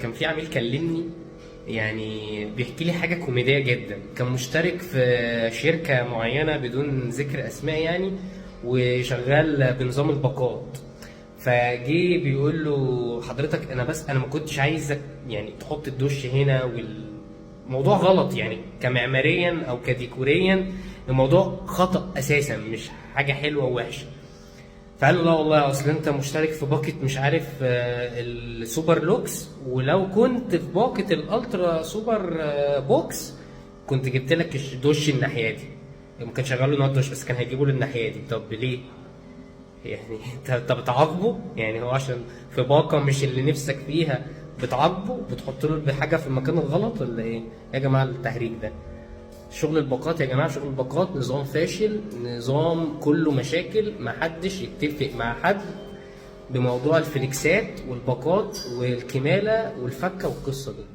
كان في عميل كلمني، يعني بيحكي لي حاجة كوميدية جدا. كان مشترك في شركة معينة بدون ذكر أسماء يعني، وشغال بنظام الباقات. فجي بيقول له حضرتك انا ما كنتش عايزك يعني تحط الدش هنا، والموضوع غلط يعني كمعماريا او كديكوريا. الموضوع خطأ اساسا، مش حاجة حلوة ووحشة. فقال له لا والله، اصل انت مشترك في باكت مش عارف السوبر لوكس، ولو كنت في باكت الالترا سوبر بوكس كنت جبت لك الدش الناحيه دي. ما كان شغال له نوع دش، بس كان هيجيبه للناحيه دي. طب ليه؟ يعني انت بتعاقبه يعني، هو عشان في باقه مش اللي نفسك فيها بتعاقبه، بتحط له بحاجه في المكان الغلط ولا ايه؟ يا جماعه التهريج ده شغل الباقات يا جماعه. شغل الباقات نظام فاشل، نظام كله مشاكل، محدش يتفق مع حد بموضوع الفليكسات والباقات والكماله والفكه والقصه دي.